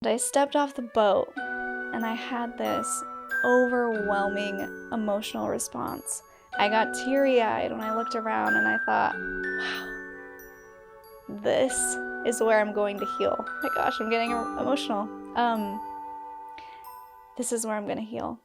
I stepped off the boat and I had this overwhelming emotional response. I got teary-eyed when I looked around and I thought, wow, this is where I'm going to heal. Oh my gosh, I'm getting emotional. This is where I'm going to heal.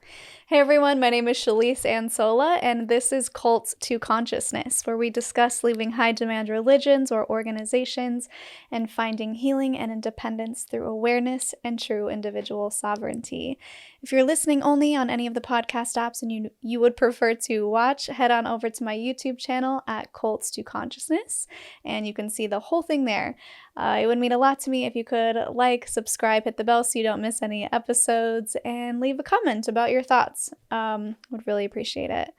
Hey everyone, my name is Shelise Ansola, and this is Cults to Consciousness, where we discuss leaving high-demand religions or organizations and finding healing and independence through awareness and true individual sovereignty. If you're listening only on any of the podcast apps and you would prefer to watch, head on over to my YouTube channel at Cults to Consciousness, and you can see the whole thing there. It would mean a lot to me if you could like, subscribe, hit the bell so you don't miss any episodes, and leave a comment about your thoughts. Would really appreciate it.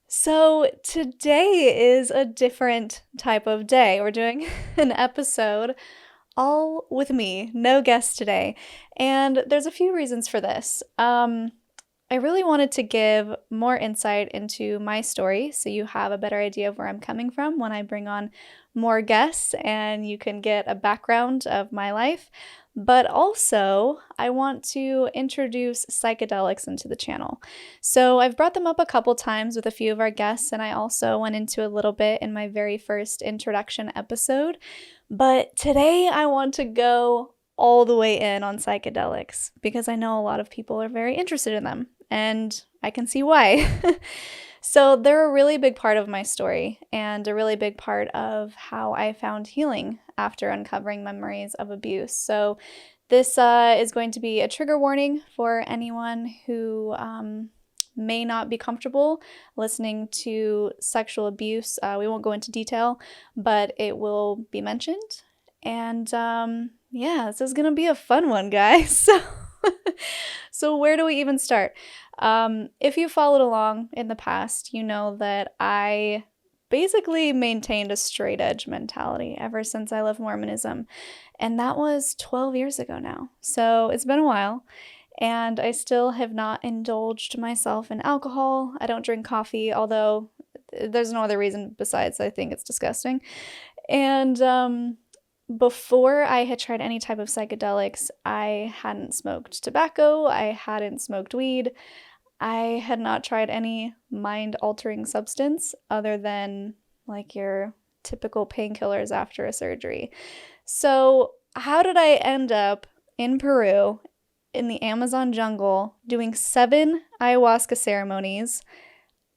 So today is a different type of day. We're doing an episode all with me, no guests today, and there's a few reasons for this. I really wanted to give more insight into my story so you have a better idea of where I'm coming from when I bring on more guests and you can get a background of my life. But also, I want to introduce psychedelics into the channel. So I've brought them up a couple times with a few of our guests, and I also went into a little bit in my very first introduction episode. But today I want to go all the way in on psychedelics because I know a lot of people are very interested in them, and I can see why. So they're a really big part of my story and a really big part of how I found healing after uncovering memories of abuse. So this is going to be a trigger warning for anyone who may not be comfortable listening to sexual abuse. We won't go into detail, but it will be mentioned. And yeah, this is going to be a fun one, guys. So where do we even start? If you followed along in the past, you know that I basically maintained a straight edge mentality ever since I left Mormonism. And that was 12 years ago now. So it's been a while. And I still have not indulged myself in alcohol. I don't drink coffee, although there's no other reason besides I think it's disgusting. And before I had tried any type of psychedelics, I hadn't smoked tobacco, I hadn't smoked weed, I had not tried any mind-altering substance other than like your typical painkillers after a surgery. So how did I end up in Peru, in the Amazon jungle, doing 7 ayahuasca ceremonies,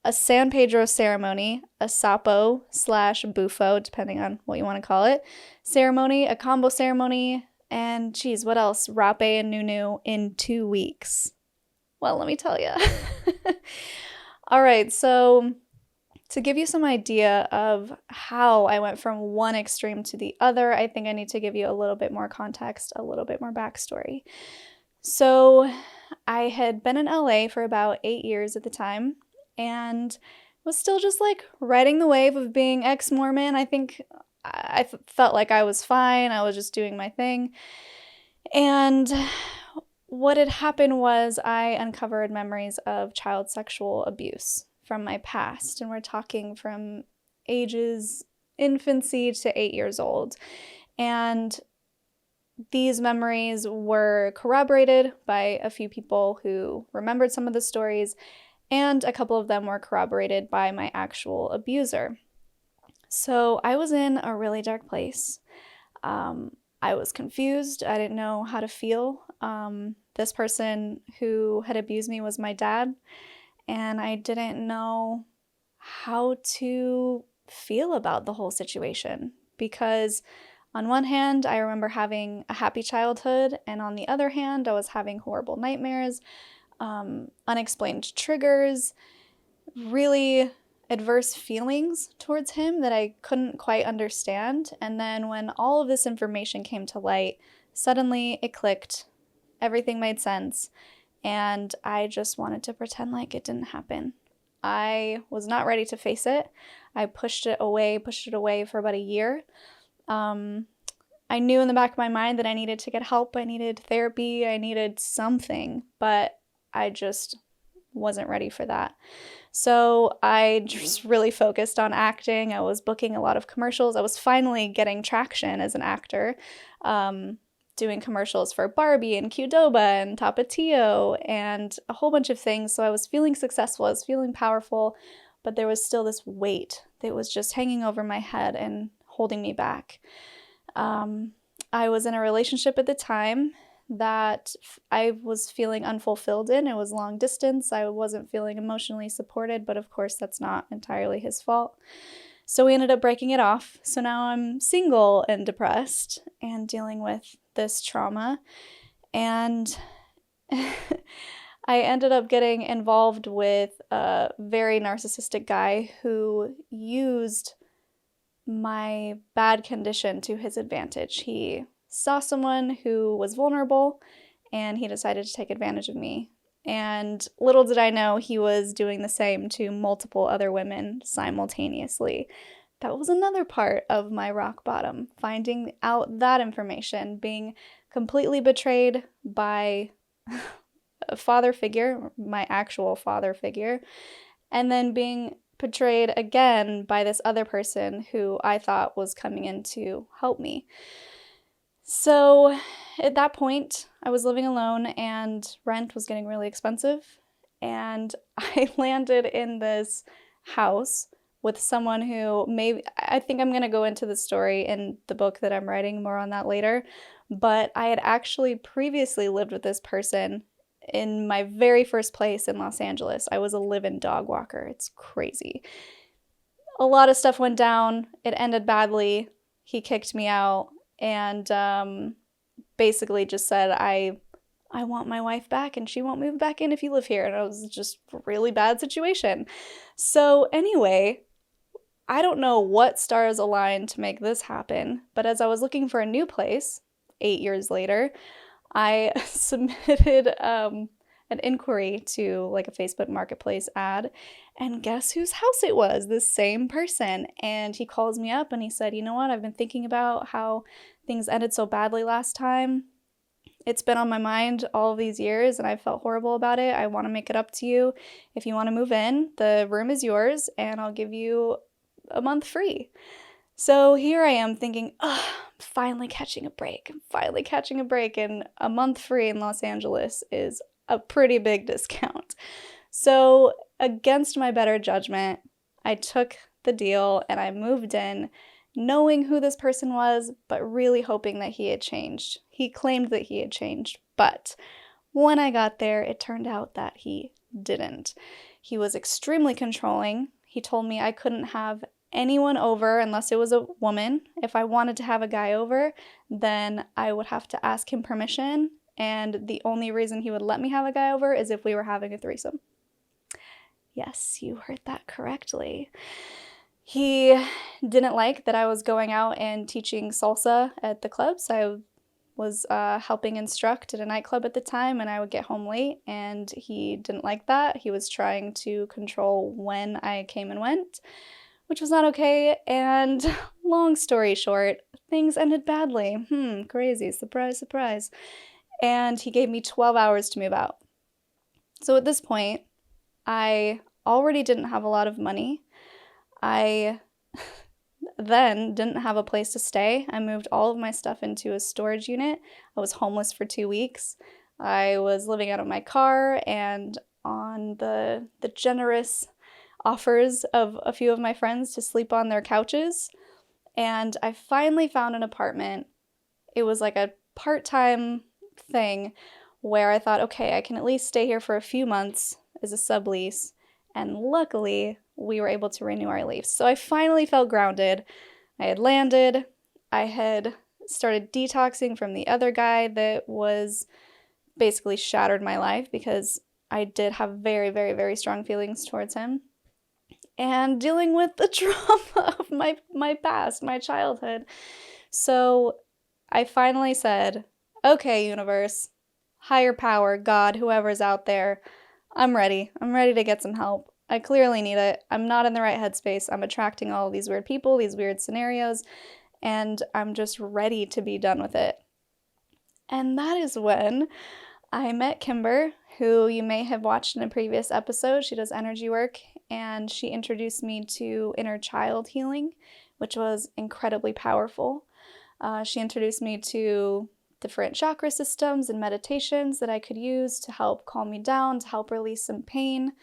a San Pedro ceremony, a Sapo/Bufo, depending on what you want to call it, ceremony, a combo ceremony, and geez, what else? Rape and Nunu in 2 weeks. Well, let me tell you. All right, so to give you some idea of how I went from one extreme to the other, I think I need to give you a little bit more context, a little bit more backstory. So I had been in LA for about 8 years at the time, and was still just like riding the wave of being ex-Mormon. I think I felt like I was fine. I was just doing my thing. And what had happened was I uncovered memories of child sexual abuse from my past. And we're talking from ages infancy to 8 years old. And these memories were corroborated by a few people who remembered some of the stories, and a couple of them were corroborated by my actual abuser. So I was in a really dark place. I was confused. I didn't know how to feel. This person who had abused me was my dad, and I didn't know how to feel about the whole situation because on one hand, I remember having a happy childhood, and on the other hand, I was having horrible nightmares, unexplained triggers, really adverse feelings towards him that I couldn't quite understand. And then when all of this information came to light, suddenly it clicked, everything made sense, and I just wanted to pretend like it didn't happen. I was not ready to face it. I pushed it away for about a year. I knew in the back of my mind that I needed to get help, I needed therapy, I needed something, but I just wasn't ready for that. So I just really focused on acting. I was booking a lot of commercials. I was finally getting traction as an actor. doing commercials for Barbie and Qdoba and Tapatio and a whole bunch of things. So I was feeling successful, I was feeling powerful, but there was still this weight that was just hanging over my head and holding me back. I was in a relationship at the time that I was feeling unfulfilled in. It was long distance. I wasn't feeling emotionally supported, but of course that's not entirely his fault. So we ended up breaking it off. So now I'm single and depressed and dealing with this trauma. And I ended up getting involved with a very narcissistic guy who used my bad condition to his advantage. He saw someone who was vulnerable and he decided to take advantage of me. And little did I know he was doing the same to multiple other women simultaneously. That was another part of my rock bottom, finding out that information, being completely betrayed by a father figure, my actual father figure, and then being betrayed again by this other person who I thought was coming in to help me. So at that point, I was living alone and rent was getting really expensive. And I landed in this house with someone who I think I'm going to go into the story in the book that I'm writing, more on that later. But I had actually previously lived with this person in my very first place in Los Angeles. I was a live-in dog walker. It's crazy. A lot of stuff went down. It ended badly. He kicked me out and basically just said, I want my wife back and she won't move back in if you live here. And it was just a really bad situation. So anyway, I don't know what stars aligned to make this happen, but as I was looking for a new place 8 years later, I submitted an inquiry to like a Facebook Marketplace ad, and guess whose house it was? This same person. And he calls me up and he said, you know what? I've been thinking about how things ended so badly last time. It's been on my mind all of these years and I felt horrible about it. I want to make it up to you. If you want to move in, the room is yours and I'll give you a month free. So here I am thinking, I'm finally catching a break. And a month free in Los Angeles is a pretty big discount. So against my better judgment, I took the deal and I moved in, knowing who this person was, but really hoping that he had changed. He claimed that he had changed, but when I got there, it turned out that he didn't. He was extremely controlling. He told me I couldn't have anyone over unless it was a woman. If I wanted to have a guy over, then I would have to ask him permission, and the only reason he would let me have a guy over is if we were having a threesome. Yes, you heard that correctly. He didn't like that I was going out and teaching salsa at the clubs. I was helping instruct at a nightclub at the time, and I would get home late, and he didn't like that. He was trying to control when I came and went, which was not okay, and long story short, things ended badly. Crazy, surprise, surprise. And he gave me 12 hours to move out. So at this point, I already didn't have a lot of money. I then didn't have a place to stay. I moved all of my stuff into a storage unit. I was homeless for 2 weeks. I was living out of my car and on the generous offers of a few of my friends to sleep on their couches. And I finally found an apartment. It was like a part-time thing where I thought, okay, I can at least stay here for a few months as a sublease. And luckily, we were able to renew our lease. So I finally felt grounded. I had landed. I had started detoxing from the other guy that was basically shattered my life because I did have very, very, very strong feelings towards him. And dealing with the trauma of my past, my childhood. So I finally said, okay, universe, higher power, God, whoever's out there, I'm ready. I'm ready to get some help. I clearly need it. I'm not in the right headspace. I'm attracting all these weird people, these weird scenarios, and I'm just ready to be done with it. And that is when I met Kimber, who you may have watched in a previous episode. She does energy work, and she introduced me to inner child healing, which was incredibly powerful. She introduced me to different chakra systems and meditations that I could use to help calm me down, to help release some pain.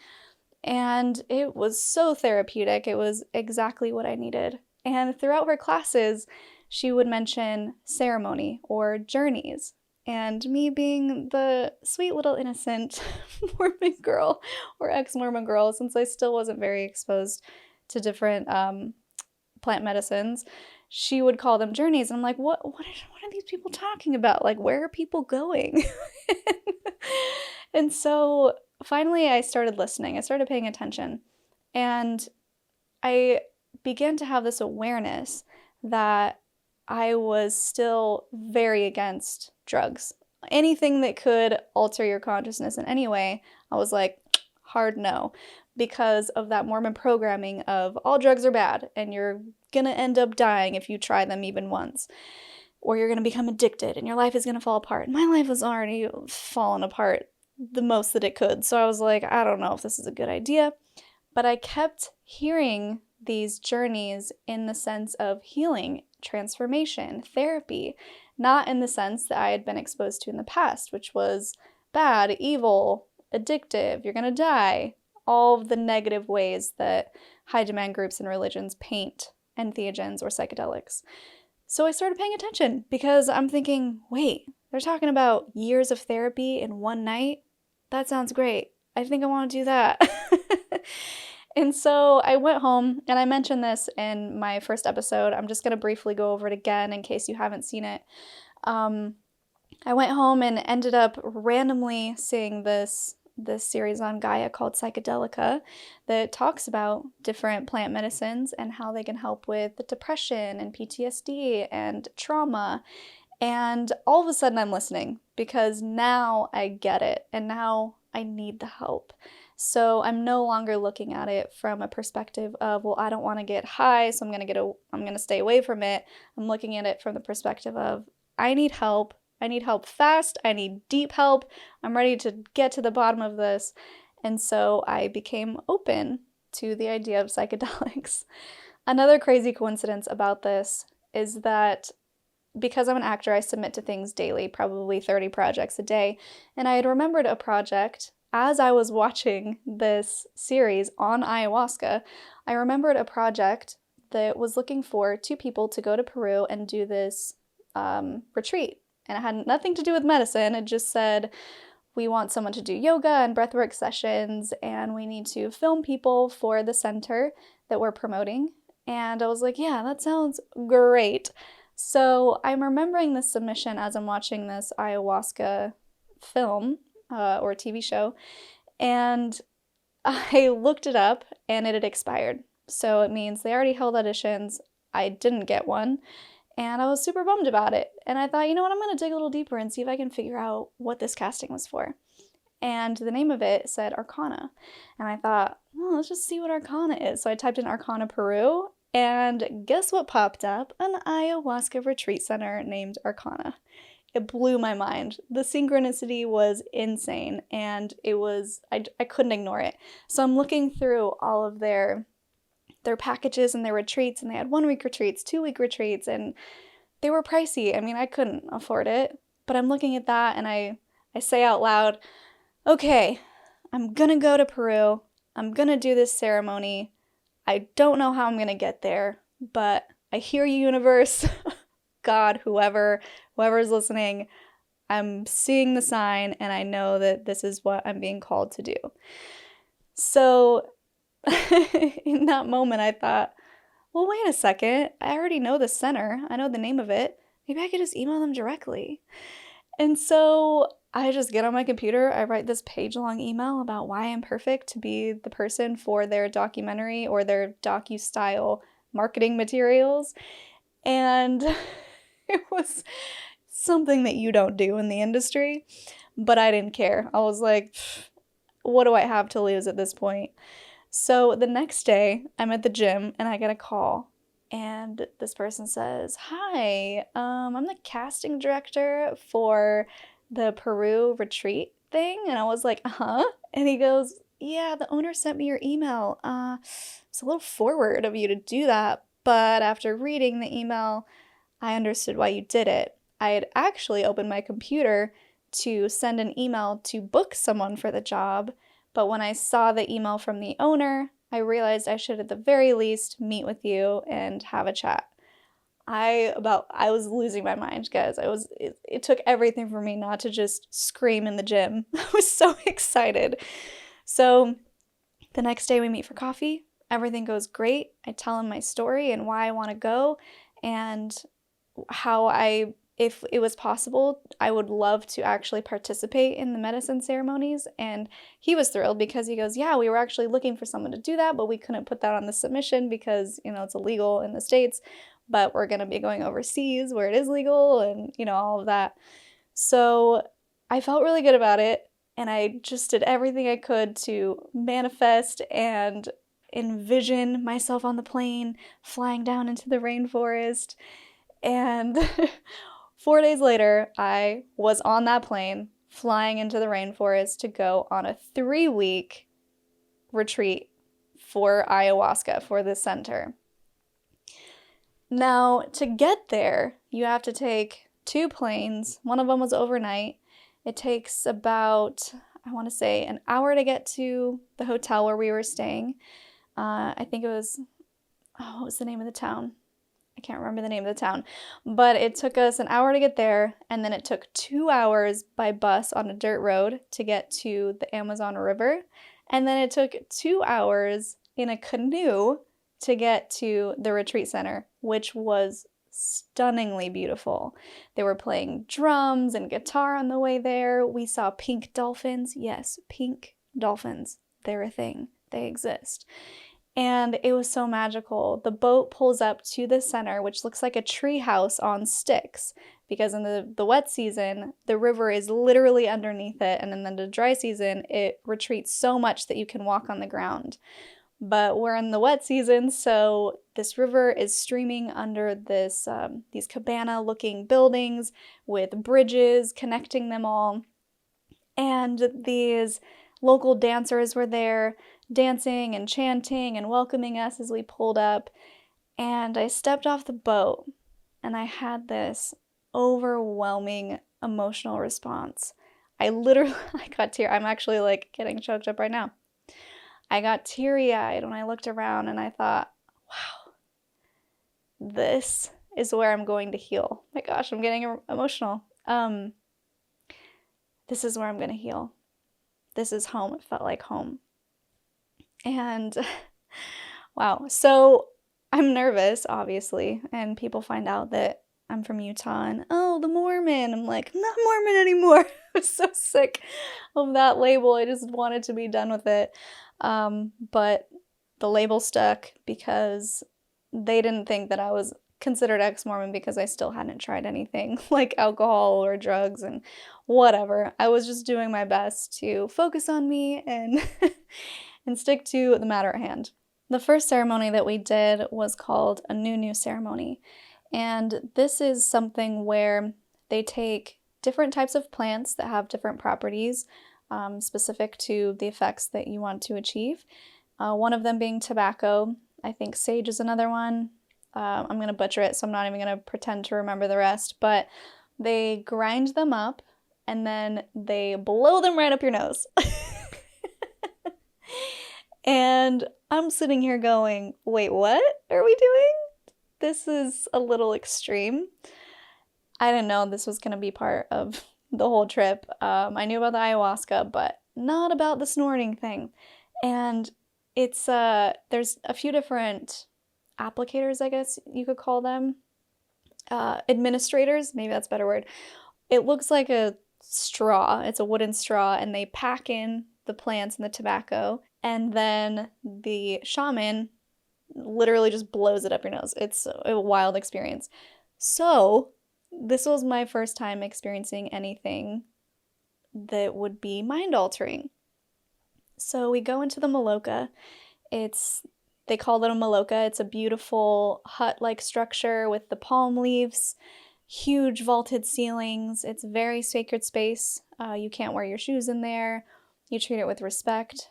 And it was so therapeutic. It was exactly what I needed. And throughout her classes, she would mention ceremony or journeys. And me being the sweet little innocent Mormon girl or ex-Mormon girl, since I still wasn't very exposed to different plant medicines, she would call them journeys. And I'm like, what are these people talking about? Like, where are people going? And so finally I started listening. I started paying attention. And I began to have this awareness that I was still very against drugs. Anything that could alter your consciousness in any way, I was like, hard no, because of that Mormon programming of all drugs are bad and you're gonna end up dying if you try them even once, or you're gonna become addicted and your life is gonna fall apart. My life was already falling apart the most that it could, so I was like, I don't know if this is a good idea. But I kept hearing these journeys in the sense of healing, transformation, therapy, not in the sense that I had been exposed to in the past, which was bad, evil, addictive, you're gonna die, all of the negative ways that high demand groups and religions paint entheogens or psychedelics. So I started paying attention because I'm thinking, wait, they're talking about years of therapy in one night? That sounds great. I think I want to do that. And so I went home, and I mentioned this in my first episode. I'm just going to briefly go over it again in case you haven't seen it. I went home and ended up randomly seeing this series on Gaia called Psychedelica that talks about different plant medicines and how they can help with depression and PTSD and trauma. And all of a sudden I'm listening because now I get it and now I need the help. So I'm no longer looking at it from a perspective of, well, I don't want to get high, so I'm going to stay away from it. I'm looking at it from the perspective of, I need help. I need help fast. I need deep help. I'm ready to get to the bottom of this. And so I became open to the idea of psychedelics. Another crazy coincidence about this is that because I'm an actor, I submit to things daily, probably 30 projects a day. And I had remembered a project as I was watching this series on ayahuasca. I remembered a project that was looking for 2 people to go to Peru and do this retreat. And it had nothing to do with medicine. It just said, we want someone to do yoga and breathwork sessions, and we need to film people for the center that we're promoting. And I was like, yeah, that sounds great. So I'm remembering this submission as I'm watching this ayahuasca film or TV show, and I looked it up and it had expired. So it means they already held auditions. I didn't get one. And I was super bummed about it. And I thought, you know what, I'm going to dig a little deeper and see if I can figure out what this casting was for. And the name of it said Arcana. And I thought, well, let's just see what Arcana is. So I typed in Arcana Peru, and guess what popped up? An ayahuasca retreat center named Arcana. It blew my mind. The synchronicity was insane, and it was, I couldn't ignore it. So I'm looking through all of their packages and their retreats, and they had 1-week retreats, 2-week retreats, and they were pricey. I mean, I couldn't afford it, but I'm looking at that and I say out loud, okay, I'm gonna go to Peru. I'm gonna do this ceremony. I don't know how I'm gonna get there, but I hear you, universe, God, whoever's listening, I'm seeing the sign and I know that this is what I'm being called to do. So in that moment, I thought, well, wait a second. I already know the center. I know the name of it. Maybe I could just email them directly. And so I just get on my computer. I write this page-long email about why I'm perfect to be the person for their documentary or their docu-style marketing materials. And it was something that you don't do in the industry, but I didn't care. I was like, what do I have to lose at this point? So the next day, I'm at the gym and I get a call, and this person says, hi, I'm the casting director for the Peru retreat thing. And I was like, uh-huh. And he goes, yeah, the owner sent me your email. It's a little forward of you to do that, but after reading the email, I understood why you did it. I had actually opened my computer to send an email to book someone for the job, but when I saw the email from the owner, I realized I should at the very least meet with you and have a chat. I was losing my mind, guys. It took everything for me not to just scream in the gym. I was so excited. So the next day we meet for coffee. Everything goes great. I tell him my story and why I want to go, and if it was possible, I would love to actually participate in the medicine ceremonies. And he was thrilled because he goes, yeah, we were actually looking for someone to do that, but we couldn't put that on the submission because, it's illegal in the States, but we're going to be going overseas where it is legal and, all of that. So I felt really good about it. And I just did everything I could to manifest and envision myself on the plane, flying down into the rainforest. And 4 days later, I was on that plane, flying into the rainforest to go on a 3-week retreat for ayahuasca, for this center. Now, to get there, you have to take 2 planes. One of them was overnight. It takes about, I want to say, an hour to get to the hotel where we were staying. I think it was, what was the name of the town? I can't remember the name of the town. But it took us an hour to get there, and then it took 2 hours by bus on a dirt road to get to the Amazon River. And then it took 2 hours in a canoe to get to the retreat center, which was stunningly beautiful. They were playing drums and guitar on the way there. We saw pink dolphins. Yes, pink dolphins. They're a thing. They exist. And it was so magical. The boat pulls up to the center, which looks like a tree house on sticks, because in the wet season, the river is literally underneath it, and in the dry season, it retreats so much that you can walk on the ground. But we're in the wet season, so this river is streaming under these cabana-looking buildings with bridges connecting them all. And these local dancers were there, dancing and chanting and welcoming us as we pulled up. And I stepped off the boat, and I had this overwhelming emotional response. I got teary. I'm actually getting choked up right now. I got teary-eyed when I looked around, and I thought, wow, this is where I'm going to heal. My gosh, I'm getting emotional. This is where I'm going to heal. This is home. It felt like home. And wow. So I'm nervous, obviously, and people find out that I'm from Utah and, oh, the Mormon. I'm like, I'm not Mormon anymore. I was so sick of that label. I just wanted to be done with it. But the label stuck because they didn't think that I was considered ex-Mormon because I still hadn't tried anything like alcohol or drugs and whatever. I was just doing my best to focus on me and and stick to the matter at hand. The first ceremony that we did was called a Nunu ceremony. And this is something where they take different types of plants that have different properties specific to the effects that you want to achieve. One of them being tobacco. I think sage is another one. I'm going to butcher it, so I'm not even going to pretend to remember the rest. But they grind them up, and then they blow them right up your nose. And I'm sitting here going, wait, what are we doing? This is a little extreme. I didn't know this was going to be part of the whole trip. I knew about the ayahuasca, but not about the snorting thing. And it's there's a few different applicators, I guess you could call them. Administrators, maybe that's a better word. It looks like a straw. It's a wooden straw, and they pack in the plants and the tobacco, and then the shaman literally just blows it up your nose. It's a wild experience. So this was my first time experiencing anything that would be mind-altering. So we go into the maloka. They call it a maloka. It's a beautiful hut-like structure with the palm leaves, huge vaulted ceilings. It's a very sacred space. You can't wear your shoes in there. You treat it with respect.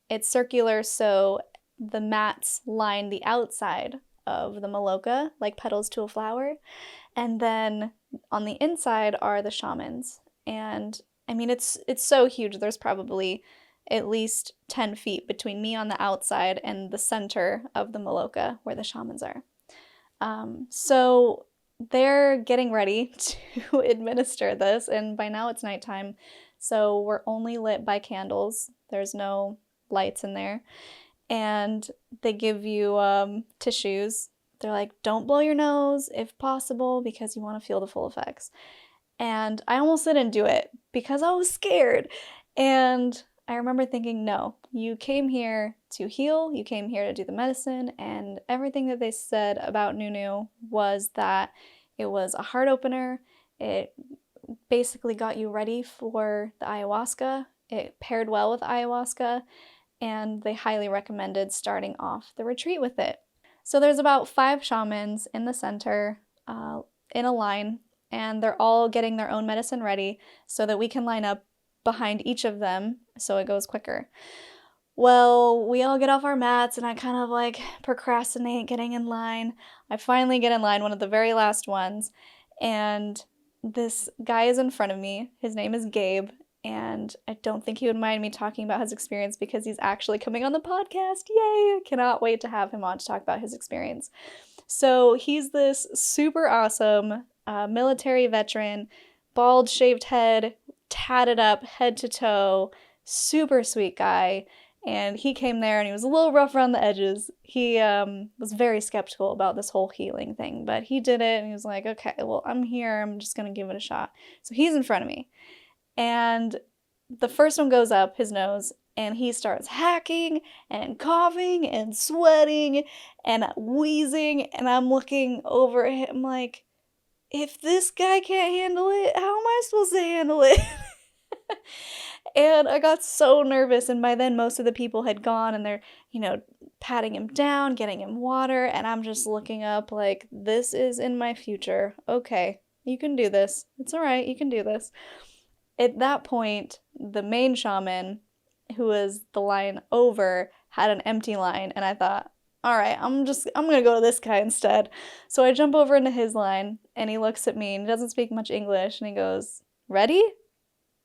It's circular, so the mats line the outside of the maloka, like petals to a flower. And then on the inside are the shamans. And I mean, it's so huge. There's probably at least 10 feet between me on the outside and the center of the Maloka where the shamans are. So they're getting ready to administer this, and by now it's nighttime, so we're only lit by candles. There's no lights in there. And they give you tissues. They're like, don't blow your nose if possible because you want to feel the full effects. And I almost didn't do it because I was scared. And I remember thinking, no, you came here to heal, you came here to do the medicine, and everything that they said about Nunu was that it was a heart opener. It basically got you ready for the ayahuasca. It paired well with ayahuasca, and they highly recommended starting off the retreat with it. So there's about 5 shamans in the center in a line, and they're all getting their own medicine ready so that we can line up behind each of them so it goes quicker. Well, we all get off our mats and I kind of like procrastinate getting in line. I finally get in line, one of the very last ones, and this guy is in front of me. His name is Gabe, and I don't think he would mind me talking about his experience because he's actually coming on the podcast. Yay! I cannot wait to have him on to talk about his experience. So he's this super awesome military veteran, bald shaved head, tatted up head to toe, super sweet guy. And he came there and he was a little rough around the edges. He was very skeptical about this whole healing thing, but he did it and he was like, okay, well, I'm here. I'm just going to give it a shot. So he's in front of me. And the first one goes up his nose and he starts hacking and coughing and sweating and wheezing. And I'm looking over at him like, if this guy can't handle it, how am I supposed to handle it? And I got so nervous, and by then most of the people had gone, and they're, patting him down, getting him water, and I'm just looking up like, this is in my future. Okay, you can do this. It's all right, you can do this. At that point, the main shaman, who was the line over, had an empty line, and I thought, all right, I'm gonna go to this guy instead. So I jump over into his line, and he looks at me, and he doesn't speak much English, and he goes, ready?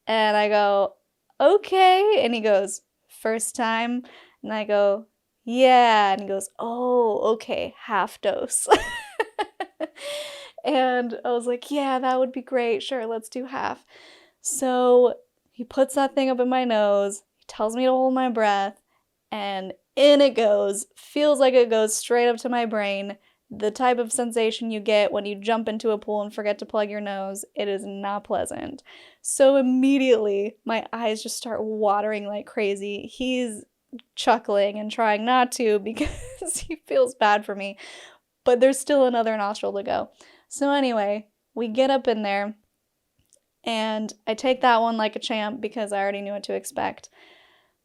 And I go, okay. And he goes, first time? And I go, yeah. And he goes, oh, okay, half dose. And I was like, yeah, that would be great. Sure, let's do half. So he puts that thing up in my nose. He tells me to hold my breath. And in it goes. Feels like it goes straight up to my brain. The type of sensation you get when you jump into a pool and forget to plug your nose. It is not pleasant. So immediately, my eyes just start watering like crazy. He's chuckling and trying not to because he feels bad for me. But there's still another nostril to go. So anyway, we get up in there, and I take that one like a champ because I already knew what to expect.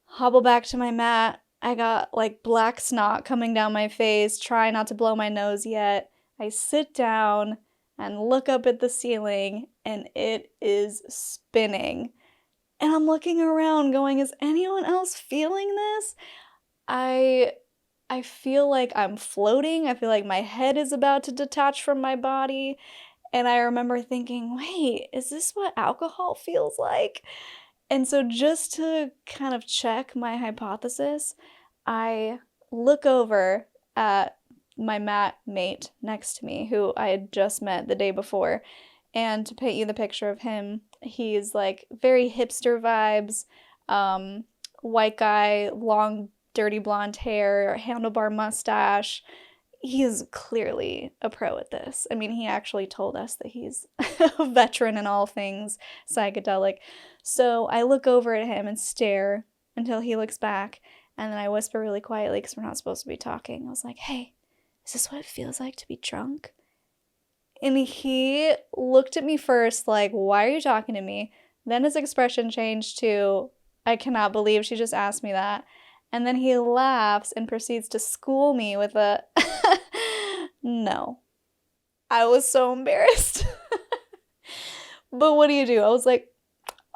Hobble back to my mat. I got like black snot coming down my face, try not to blow my nose yet. I sit down and look up at the ceiling, and it is spinning. And I'm looking around going, is anyone else feeling this? I feel like I'm floating. I feel like my head is about to detach from my body. And I remember thinking, wait, is this what alcohol feels like? And so just to kind of check my hypothesis, I look over at my mat mate next to me, who I had just met the day before. And to paint you the picture of him, he's like very hipster vibes, white guy, long, dirty blonde hair, handlebar mustache. He is clearly a pro at this. I mean, he actually told us that he's a veteran in all things psychedelic. So I look over at him and stare until he looks back, and then I whisper really quietly because we're not supposed to be talking. I was like, hey, is this what it feels like to be drunk? And he looked at me first like, why are you talking to me? Then his expression changed to, I cannot believe she just asked me that. And then he laughs and proceeds to school me with a, no. I was so embarrassed. But what do you do? I was like,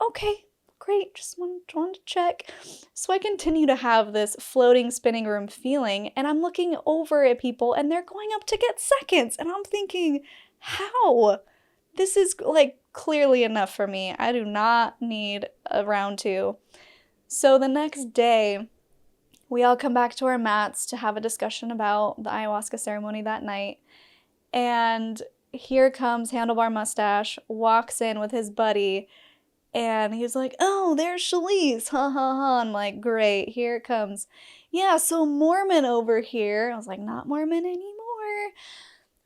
okay, great, just wanted to check. So I continue to have this floating spinning room feeling, and I'm looking over at people, and they're going up to get seconds, and I'm thinking, how? this is like clearly enough for me. I do not need a round two. So the next day, we all come back to our mats to have a discussion about the ayahuasca ceremony that night. And here comes Handlebar Mustache, walks in with his buddy, and he's like, oh, there's Shelise, ha ha ha. I'm like, great, here it comes. Yeah, so Mormon over here. I was like, not Mormon anymore.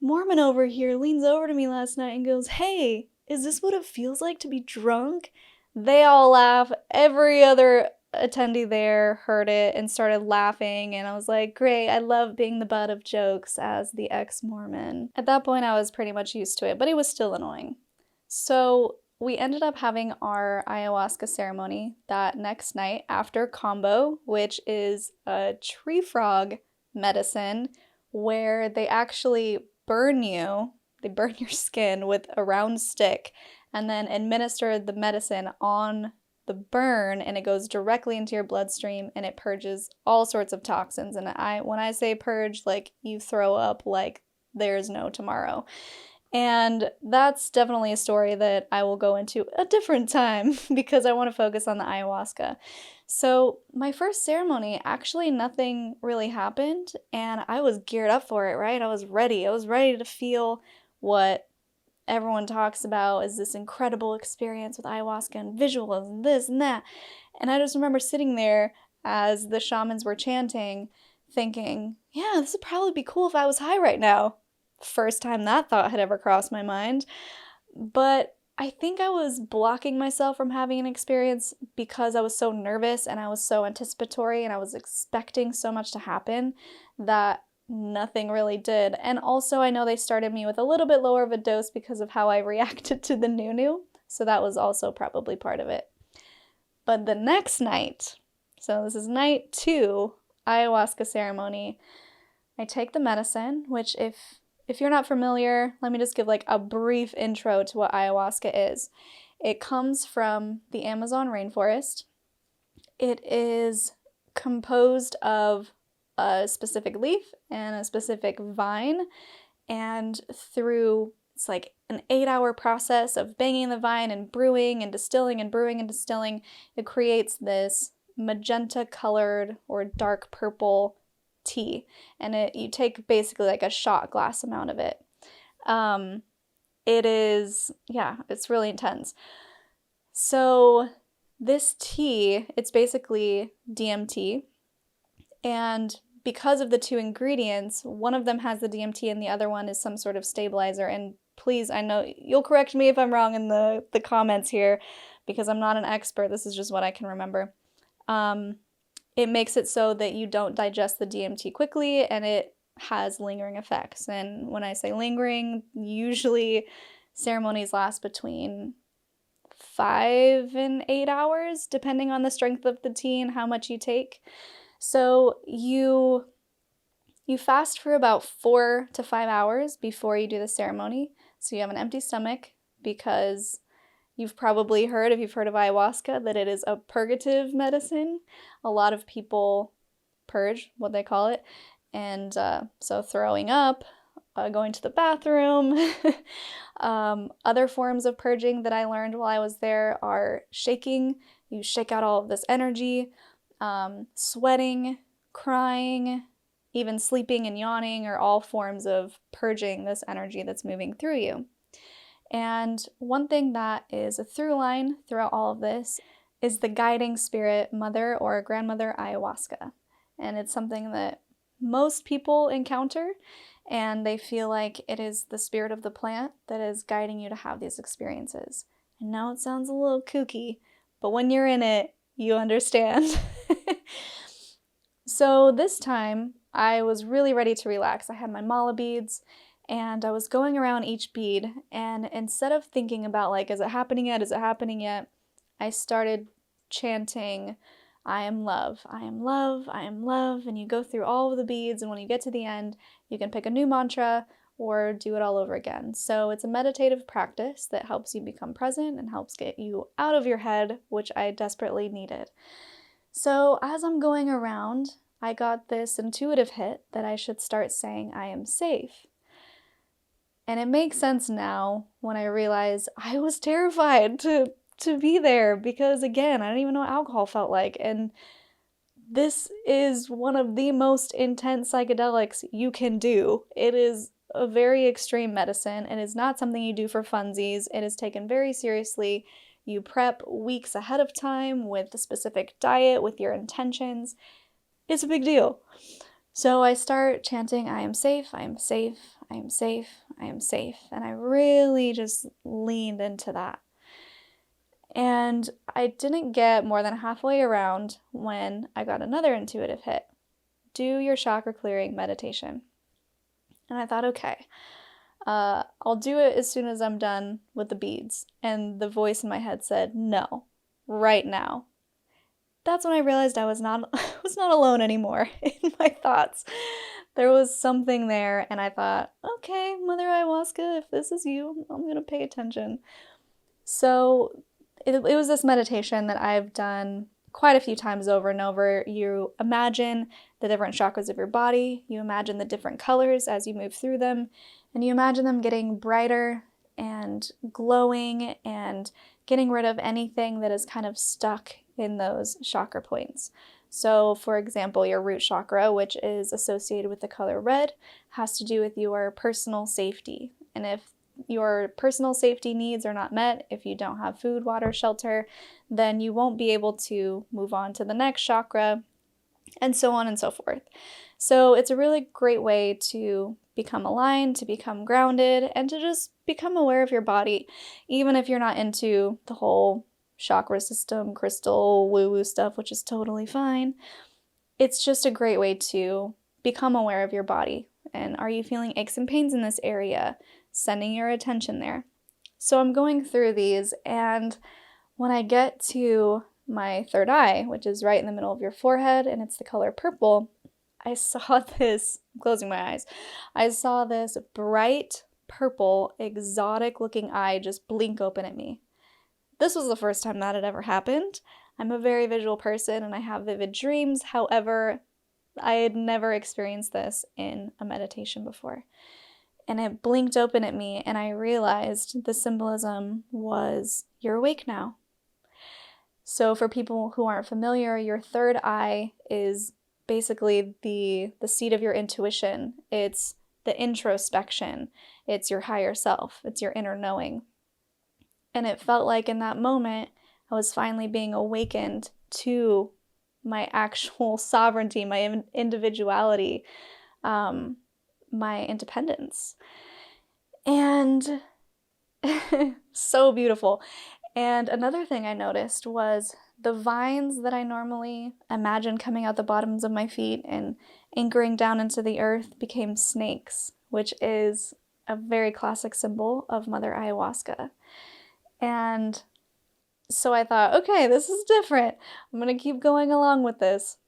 Mormon over here leans over to me last night and goes, hey, is this what it feels like to be drunk? They all laugh. Every other attendee there heard it and started laughing, and I was like, great, I love being the butt of jokes as the ex-Mormon. At that point, I was pretty much used to it, but it was still annoying. So we ended up having our ayahuasca ceremony that next night after combo, which is a tree frog medicine where they actually burn you, they burn your skin with a round stick and then administer the medicine on the burn, and it goes directly into your bloodstream and it purges all sorts of toxins. And when I say purge, like you throw up like there's no tomorrow. And that's definitely a story that I will go into a different time because I want to focus on the ayahuasca. So my first ceremony, actually nothing really happened, and I was geared up for it, right? I was ready. I was ready to feel what everyone talks about is this incredible experience with ayahuasca and visuals and this and that. And I just remember sitting there as the shamans were chanting, thinking, yeah, this would probably be cool if I was high right now. First time that thought had ever crossed my mind. But I think I was blocking myself from having an experience because I was so nervous and I was so anticipatory and I was expecting so much to happen that nothing really did. And also I know they started me with a little bit lower of a dose because of how I reacted to the Nunu. So that was also probably part of it. But the next night, so this is night 2, ayahuasca ceremony, I take the medicine, which if you're not familiar, let me just give like a brief intro to what ayahuasca is. It comes from the Amazon rainforest. It is composed of a specific leaf and a specific vine, and it's like an 8-hour process of banging the vine and brewing and distilling and brewing and distilling, it creates this magenta colored or dark purple tea, and you take basically like a shot glass amount of it. It's really intense. So this tea, it's basically DMT, and because of the 2 ingredients, one of them has the DMT and the other one is some sort of stabilizer. And please, I know you'll correct me if I'm wrong in the comments here because I'm not an expert. This is just what I can remember. It makes it so that you don't digest the DMT quickly and it has lingering effects. And when I say lingering, usually ceremonies last between 5 and 8 hours, depending on the strength of the tea and how much you take. So you fast for about 4 to 5 hours before you do the ceremony. So you have an empty stomach because you've probably heard, if you've heard of ayahuasca, that it is a purgative medicine. A lot of people purge, what they call it. And so throwing up, going to the bathroom. Other forms of purging that I learned while I was there are shaking. You shake out all of this energy. Sweating, crying, even sleeping and yawning are all forms of purging this energy that's moving through you. And one thing that is a through line throughout all of this is the guiding spirit, mother or grandmother ayahuasca. And it's something that most people encounter, and they feel like it is the spirit of the plant that is guiding you to have these experiences. And now it sounds a little kooky, but when you're in it, you understand. So this time, I was really ready to relax. I had my mala beads, and I was going around each bead, and instead of thinking about like, is it happening yet? Is it happening yet? I started chanting, I am love, I am love, I am love, and you go through all of the beads, and when you get to the end, you can pick a new mantra or do it all over again. So it's a meditative practice that helps you become present and helps get you out of your head, which I desperately needed. So as I'm going around, I got this intuitive hit that I should start saying I am safe. And it makes sense now when I realize I was terrified to be there because, again, I didn't even know what alcohol felt like. And this is one of the most intense psychedelics you can do. It is a very extreme medicine. It is not something you do for funsies. It is taken very seriously. You prep weeks ahead of time with a specific diet, with your intentions. It's a big deal. So I start chanting, I am safe, I am safe, I am safe, I am safe. And I really just leaned into that. And I didn't get more than halfway around when I got another intuitive hit. Do your chakra clearing meditation. And I thought, okay, I'll do it as soon as I'm done with the beads. And the voice in my head said, no, right now. That's when I realized I was not alone anymore in my thoughts. There was something there, and I thought, okay, Mother Ayahuasca, if this is you, I'm going to pay attention. So it was this meditation that I've done quite a few times over and over. You imagine the different chakras of your body, you imagine the different colors as you move through them, and you imagine them getting brighter and glowing and getting rid of anything that is kind of stuck in those chakra points. So, for example, your root chakra, which is associated with the color red, has to do with your personal safety. And if your personal safety needs are not met, if you don't have food, water, shelter, then you won't be able to move on to the next chakra, and so on and so forth. So it's a really great way to become aligned, to become grounded, and to just become aware of your body, even if you're not into the whole chakra system, crystal, woo-woo stuff, which is totally fine. It's just a great way to become aware of your body. And are you feeling aches and pains in this area? Sending your attention there. So I'm going through these, and when I get to my third eye, which is right in the middle of your forehead, and it's the color purple, I saw this, I'm closing my eyes, I saw this bright purple, exotic looking eye just blink open at me. This was the first time that had ever happened. I'm a very visual person and I have vivid dreams. However, I had never experienced this in a meditation before. And it blinked open at me and I realized the symbolism was, you're awake now. So for people who aren't familiar, your third eye is basically the seat of your intuition. It's the introspection. It's your higher self. It's your inner knowing. And it felt like in that moment, I was finally being awakened to my actual sovereignty, my individuality, my independence. And so beautiful. And another thing I noticed was the vines that I normally imagine coming out the bottoms of my feet and anchoring down into the earth became snakes, which is a very classic symbol of Mother Ayahuasca. And so I thought, okay, this is different. I'm going to keep going along with this.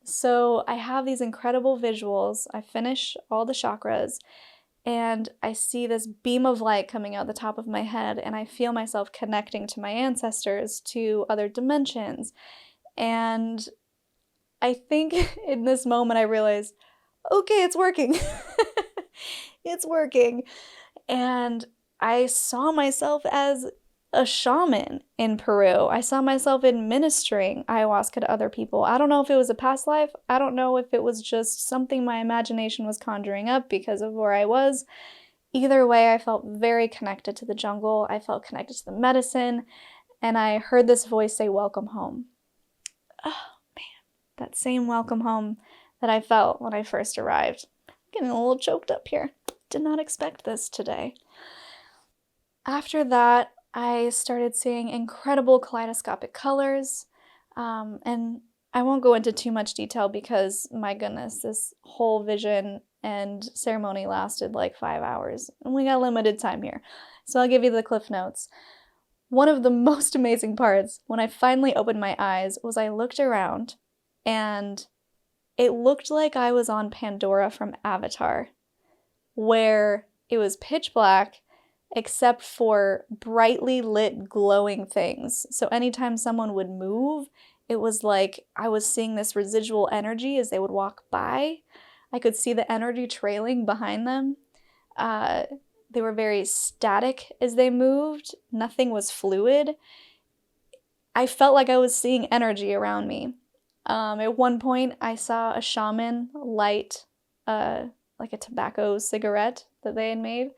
So I have these incredible visuals. I finish all the chakras and I see this beam of light coming out the top of my head and I feel myself connecting to my ancestors, to other dimensions. And I think in this moment I realized, okay, it's working. It's working. And I saw myself as a shaman in Peru. I saw myself administering ayahuasca to other people. I don't know if it was a past life. I don't know if it was just something my imagination was conjuring up because of where I was. Either way, I felt very connected to the jungle. I felt connected to the medicine. And I heard this voice say, welcome home. Oh, man. That same welcome home that I felt when I first arrived. I'm getting a little choked up here. Did not expect this today. After that, I started seeing incredible kaleidoscopic colors, and I won't go into too much detail because, my goodness, this whole vision and ceremony lasted like 5 hours, and we got limited time here, so I'll give you the cliff notes. One of the most amazing parts, when I finally opened my eyes, was I looked around, and it looked like I was on Pandora from Avatar, where it was pitch black, except for brightly lit glowing things. So anytime someone would move, it was like I was seeing this residual energy as they would walk by. I could see the energy trailing behind them. they were very static as they moved. Nothing was fluid. I felt like I was seeing energy around me. At one point, I saw a shaman light like a tobacco cigarette that they had made.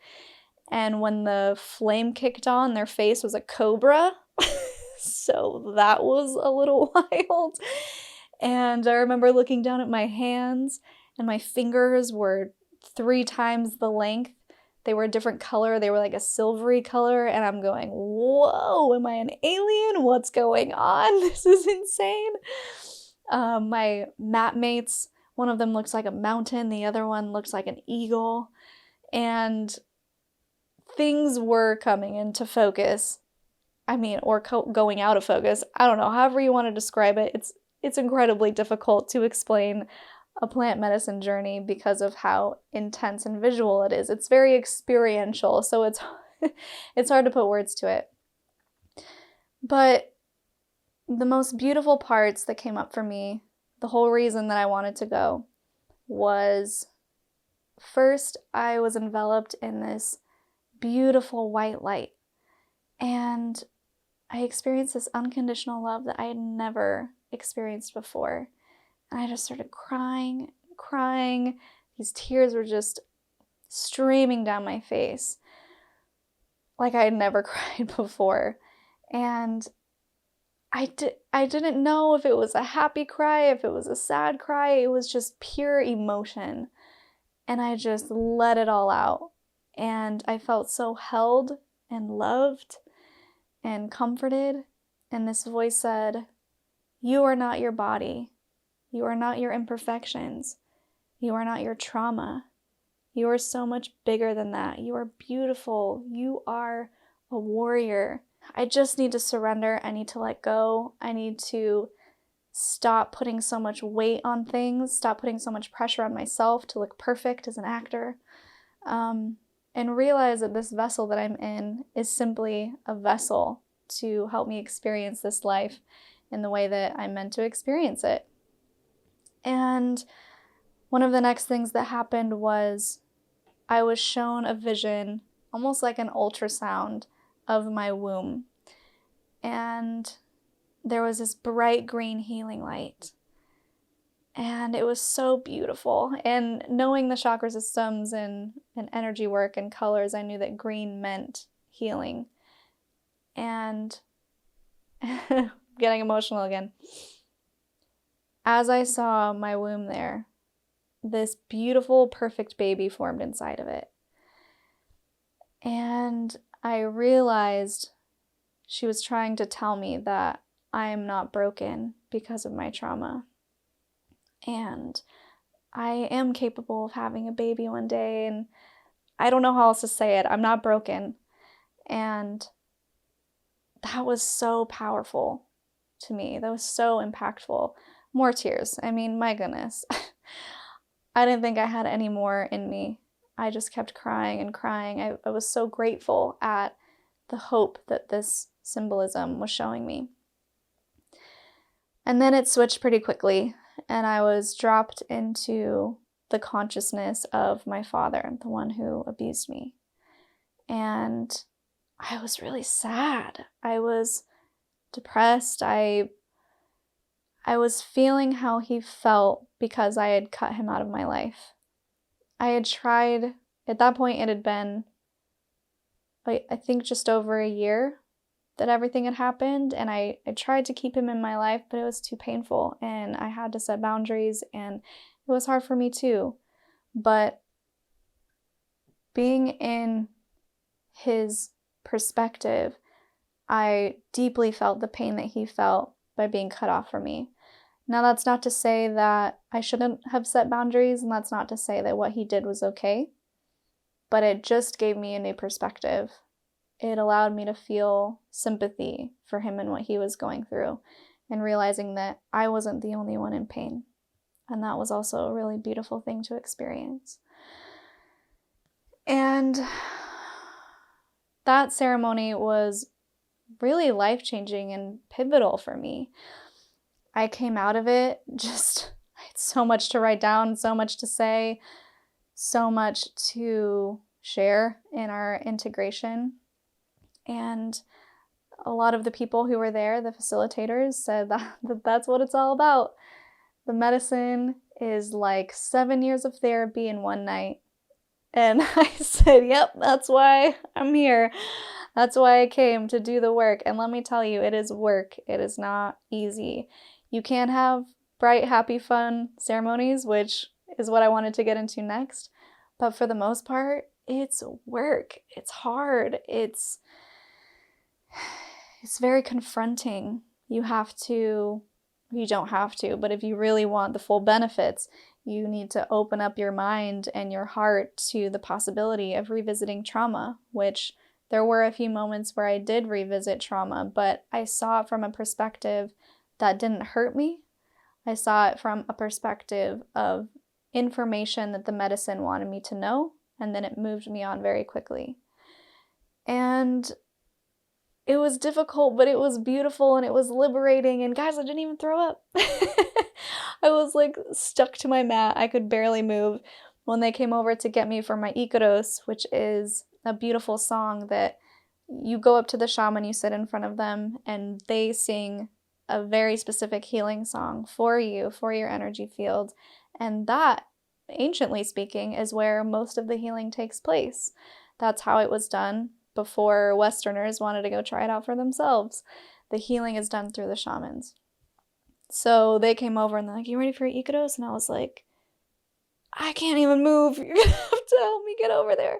And when the flame kicked on, their face was a cobra. So that was a little wild. And I remember looking down at my hands, and my fingers were 3 times the length. They were a different color. They were like a silvery color. And I'm going, whoa, am I an alien? What's going on? This is insane. My mat mates, one of them looks like a mountain. The other one looks like an eagle. And things were coming into focus. I mean, or going out of focus. I don't know, however you want to describe it. It's incredibly difficult to explain a plant medicine journey because of how intense and visual it is. It's very experiential, so it's hard to put words to it. But the most beautiful parts that came up for me, the whole reason that I wanted to go, was first I was enveloped in this beautiful white light, and I experienced this unconditional love that I had never experienced before. And I just started crying. These tears were just streaming down my face like I had never cried before. And I didn't know if it was a happy cry, if it was a sad cry. It was just pure emotion. And I just let it all out. And I felt so held and loved and comforted. And this voice said, "You are not your body. You are not your imperfections. You are not your trauma. You are so much bigger than that. You are beautiful. You are a warrior. I just need to surrender. I need to let go. I need to stop putting so much weight on things, stop putting so much pressure on myself to look perfect as an actor, and realize that this vessel that I'm in is simply a vessel to help me experience this life in the way that I'm meant to experience it." And one of the next things that happened was I was shown a vision, almost like an ultrasound, of my womb. And there was this bright green healing light. And it was so beautiful. And knowing the chakra systems and energy work and colors, I knew that green meant healing. And getting emotional again. As I saw my womb there, this beautiful, perfect baby formed inside of it. And I realized she was trying to tell me that I am not broken because of my trauma. And I am capable of having a baby one day, and I don't know how else to say it. I'm not broken. And that was so powerful to me. That was so impactful. More tears. I mean, my goodness. I didn't think I had any more in me. I just kept crying and crying. I was so grateful at the hope that this symbolism was showing me. And then it switched pretty quickly, and I was dropped into the consciousness of my father, the one who abused me. And I was really sad. I was depressed. I was feeling how he felt because I had cut him out of my life. I had tried, at that point it had been, I think just over a year that everything had happened, and I tried to keep him in my life, but it was too painful, and I had to set boundaries, and it was hard for me too. But being in his perspective, I deeply felt the pain that he felt by being cut off from me. Now, that's not to say that I shouldn't have set boundaries, and that's not to say that what he did was okay, but it just gave me a new perspective. It allowed me to feel sympathy for him and what he was going through, and realizing that I wasn't the only one in pain. And that was also a really beautiful thing to experience. And that ceremony was really life-changing and pivotal for me. I came out of it I had so much to write down, so much to say, so much to share in our integration. And a lot of the people who were there, the facilitators, said that's what it's all about. The medicine is like 7 years of therapy in one night. And I said, yep, that's why I'm here. That's why I came to do the work. And let me tell you, it is work. It is not easy. You can have bright, happy, fun ceremonies, which is what I wanted to get into next. But for the most part, it's work. It's hard. It's very confronting. You don't have to, but if you really want the full benefits, you need to open up your mind and your heart to the possibility of revisiting trauma, which there were a few moments where I did revisit trauma, but I saw it from a perspective that didn't hurt me. I saw it from a perspective of information that the medicine wanted me to know, and then it moved me on very quickly. And it was difficult, but it was beautiful and it was liberating. And guys, I didn't even throw up. I was like stuck to my mat. I could barely move when they came over to get me for my Ikaros, which is a beautiful song that you go up to the shaman, you sit in front of them, and they sing a very specific healing song for you, for your energy field. And that, anciently speaking, is where most of the healing takes place. That's how it was done before Westerners wanted to go try it out for themselves. The healing is done through the shamans. So they came over and they're like, you ready for Ikaros? And I was like, I can't even move. You're gonna have to help me get over there.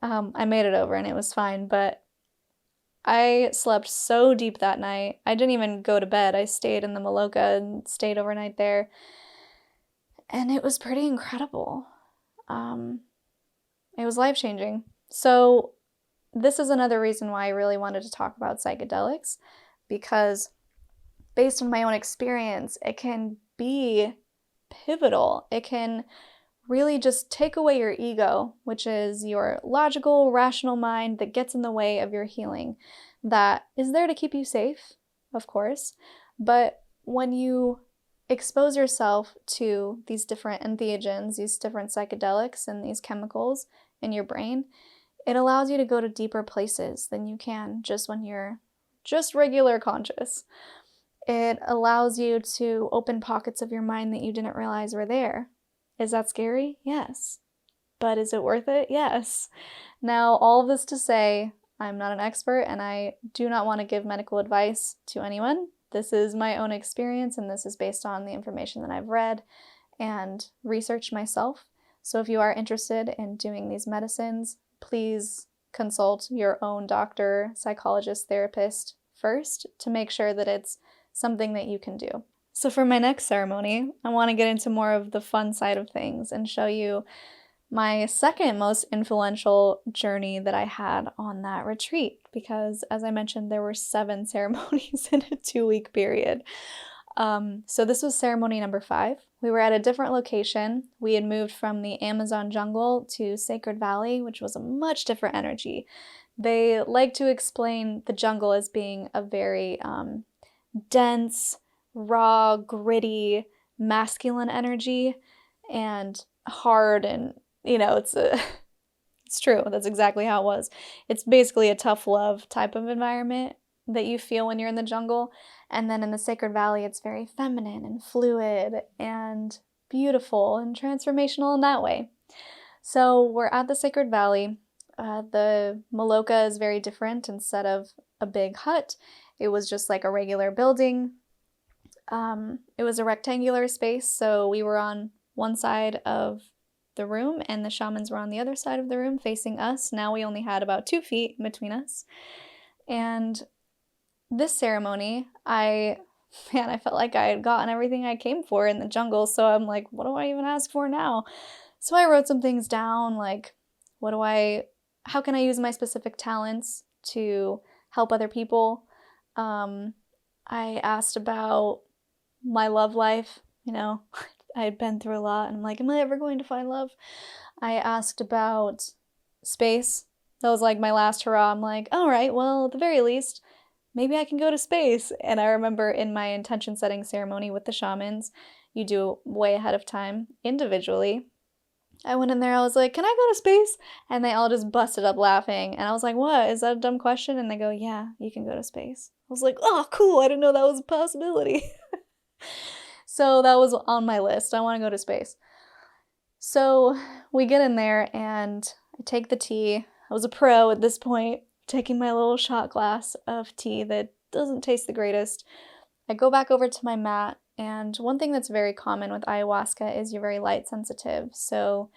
I made it over and it was fine, but I slept so deep that night. I didn't even go to bed. I stayed in the Maloka and stayed overnight there. And it was pretty incredible. It was life-changing. So this is another reason why I really wanted to talk about psychedelics, because based on my own experience, it can be pivotal. It can really just take away your ego, which is your logical, rational mind that gets in the way of your healing, that is there to keep you safe, of course, but when you expose yourself to these different entheogens, these different psychedelics and these chemicals in your brain, it allows you to go to deeper places than you can just when you're just regular conscious. It allows you to open pockets of your mind that you didn't realize were there. Is that scary? Yes. But is it worth it? Yes. Now, all of this to say, I'm not an expert and I do not want to give medical advice to anyone. This is my own experience and this is based on the information that I've read and researched myself. So if you are interested in doing these medicines, please consult your own doctor, psychologist, therapist first to make sure that it's something that you can do. So for my next ceremony, I want to get into more of the fun side of things and show you my second most influential journey that I had on that retreat, because as I mentioned, there were 7 ceremonies in a 2-week period. So this was ceremony number 5. We were at a different location. We had moved from the Amazon jungle to Sacred Valley, which was a much different energy. They like to explain the jungle as being a very dense, raw, gritty, masculine energy, and hard, and it's true. That's exactly how it was. It's basically a tough love type of environment that you feel when you're in the jungle. And then in the Sacred Valley, it's very feminine and fluid and beautiful and transformational in that way. So we're at the Sacred Valley. The Maloka is very different. Instead of a big hut, it was just like a regular building. It was a rectangular space, so we were on one side of the room and the shamans were on the other side of the room facing us. Now we only had about 2 feet between us. And this ceremony, I felt like I had gotten everything I came for in the jungle, so I'm like, what do I even ask for now? So I wrote some things down, like, how can I use my specific talents to help other people? I asked about my love life, I had been through a lot, and I'm like, am I ever going to find love? I asked about space. That was like my last hurrah. I'm like, all right, well, at the very least, maybe I can go to space. And I remember in my intention setting ceremony with the shamans, you do way ahead of time individually. I went in there, I was like, can I go to space? And they all just busted up laughing. And I was like, what? Is that a dumb question? And they go, yeah, you can go to space. I was like, oh, cool. I didn't know that was a possibility. So that was on my list. I want to go to space. So we get in there and I take the tea. I was a pro at this point, taking my little shot glass of tea that doesn't taste the greatest. I go back over to my mat, and one thing that's very common with ayahuasca is you're very light sensitive. So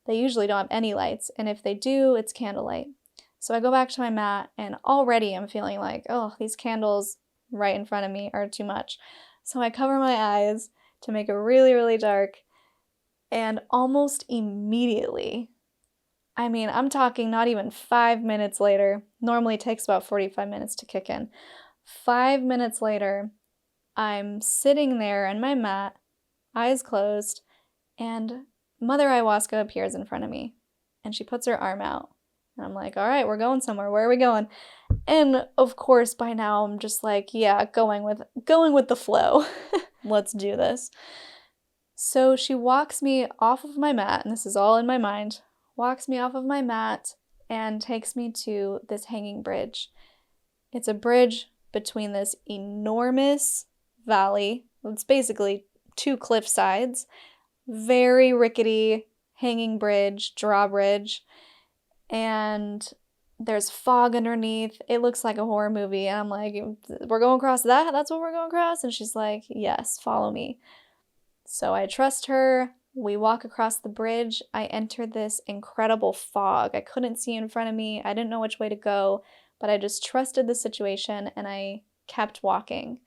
they usually don't have any lights, and if they do, it's candlelight. So I go back to my mat, and already I'm feeling like, oh, these candles right in front of me are too much. So I cover my eyes to make it really, really dark, and almost immediately, I mean, I'm talking not even 5 minutes later, normally it takes about 45 minutes to kick in. 5 minutes later, I'm sitting there on my mat, eyes closed, and Mother Ayahuasca appears in front of me, and she puts her arm out. And I'm like, all right, we're going somewhere. Where are we going? And of course, by now I'm just like, yeah, going with the flow. Let's do this. So she walks me off of my mat, and this is all in my mind, walks me off of my mat and takes me to this hanging bridge. It's a bridge between this enormous valley. It's basically two cliff sides, very rickety hanging bridge, drawbridge, and there's fog underneath. It looks like a horror movie, and I'm like, we're going across that? That's what we're going across? And she's like, yes, follow me. So I trust her. We walk across the bridge. I enter this incredible fog. I couldn't see in front of me. I didn't know which way to go, but I just trusted the situation and I kept walking.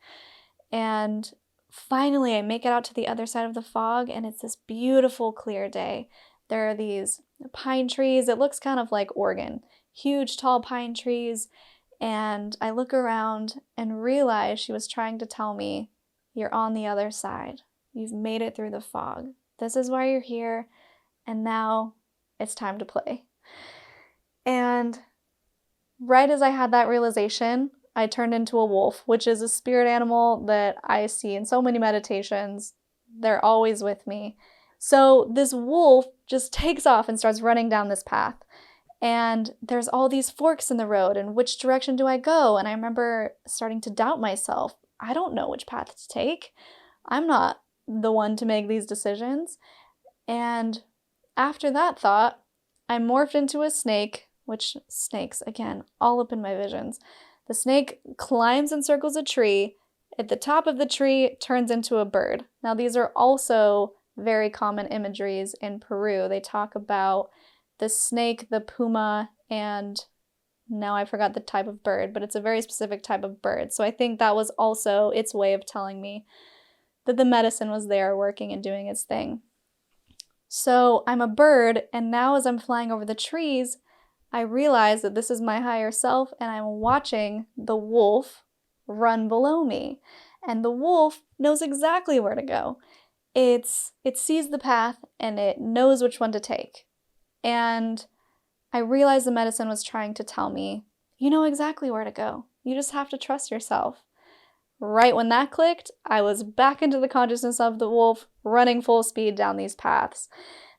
And finally, I make it out to the other side of the fog, and it's this beautiful, clear day. There are these pine trees. It looks kind of like Oregon. Huge, tall pine trees. And I look around and realize she was trying to tell me, you're on the other side. You've made it through the fog. This is why you're here, and now it's time to play. And right as I had that realization, I turned into a wolf, which is a spirit animal that I see in so many meditations. They're always with me. So this wolf just takes off and starts running down this path. And there's all these forks in the road, and which direction do I go? And I remember starting to doubt myself. I don't know which path to take. I'm not the one to make these decisions. And after that thought, I morphed into a snake, which snakes, again, all up in my visions. The snake climbs and circles a tree. At the top of the tree, turns into a bird. Now, these are also very common imageries in Peru. They talk about the snake, the puma, and now I forgot the type of bird, but it's a very specific type of bird. So I think that was also its way of telling me that the medicine was there working and doing its thing. So I'm a bird, and now as I'm flying over the trees, I realize that this is my higher self, and I'm watching the wolf run below me. And the wolf knows exactly where to go. It sees the path, and it knows which one to take. And I realized the medicine was trying to tell me, you know exactly where to go. You just have to trust yourself. Right when that clicked, I was back into the consciousness of the wolf, running full speed down these paths.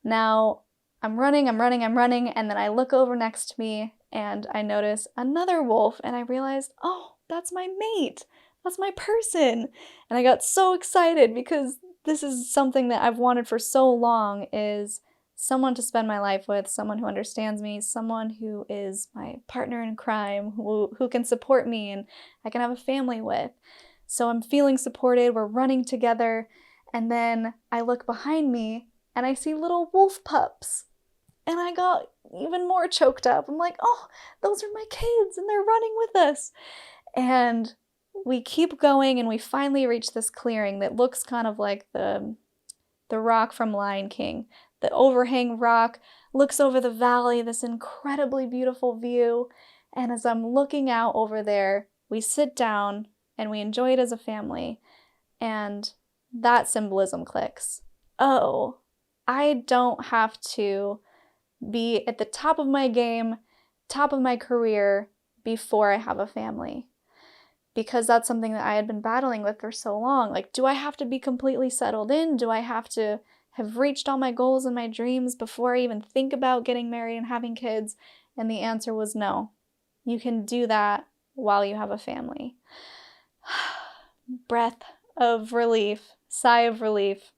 Now, I'm running, and then I look over next to me, and I notice another wolf, and I realized, oh, that's my mate. That's my person. And I got so excited because this is something that I've wanted for so long, is someone to spend my life with, someone who understands me, someone who is my partner in crime, who can support me and I can have a family with. So I'm feeling supported, we're running together, and then I look behind me and I see little wolf pups. And I got even more choked up. I'm like, oh, those are my kids and they're running with us. And we keep going and we finally reach this clearing that looks kind of like the rock from Lion King. The overhang rock looks over the valley, this incredibly beautiful view. And as I'm looking out over there, we sit down and we enjoy it as a family. And that symbolism clicks. Oh, I don't have to be at the top of my game, top of my career before I have a family. Because that's something that I had been battling with for so long. Like, do I have to be completely settled in? Do I have to have reached all my goals and my dreams before I even think about getting married and having kids? And the answer was no. You can do that while you have a family. Breath of relief, sigh of relief.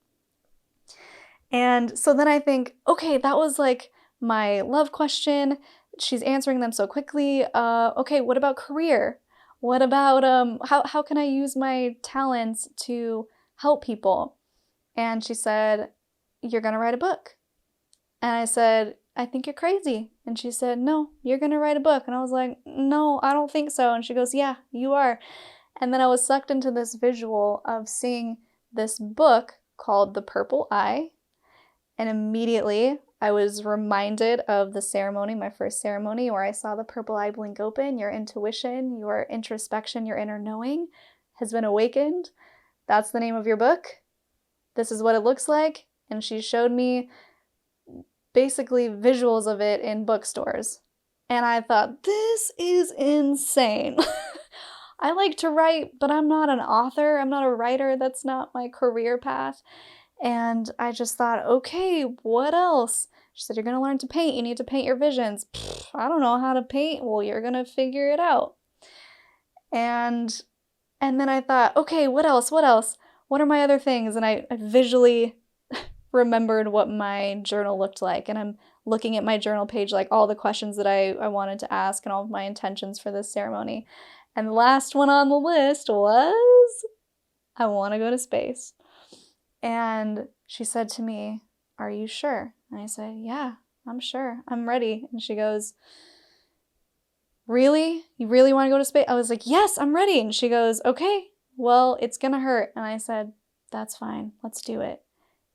And so then I think, okay, that was like my love question. She's answering them so quickly. Okay, what about career? What about how can I use my talents to help people? And she said, you're gonna write a book. And I said, I think you're crazy. And she said, no, you're gonna write a book. And I was like, no, I don't think so. And she goes, yeah, you are. And then I was sucked into this visual of seeing this book called The Purple Eye. And immediately I was reminded of the ceremony, my first ceremony, where I saw the purple eye blink open. Your intuition, your introspection, your inner knowing has been awakened. That's the name of your book. This is what it looks like. And she showed me basically visuals of it in bookstores. And I thought, this is insane. I like to write, but I'm not an author. I'm not a writer. That's not my career path. And I just thought, okay, what else? She said, you're going to learn to paint. You need to paint your visions. I don't know how to paint. Well, you're going to figure it out. And then I thought, okay, what else? What else? What are my other things? And I visually remembered what my journal looked like. And I'm looking at my journal page, like all the questions that I wanted to ask and all of my intentions for this ceremony. And the last one on the list was, I want to go to space. And she said to me, are you sure? And I said, yeah, I'm sure. I'm ready. And she goes, really? You really want to go to space? I was like, yes, I'm ready. And she goes, okay, well, it's going to hurt. And I said, that's fine. Let's do it.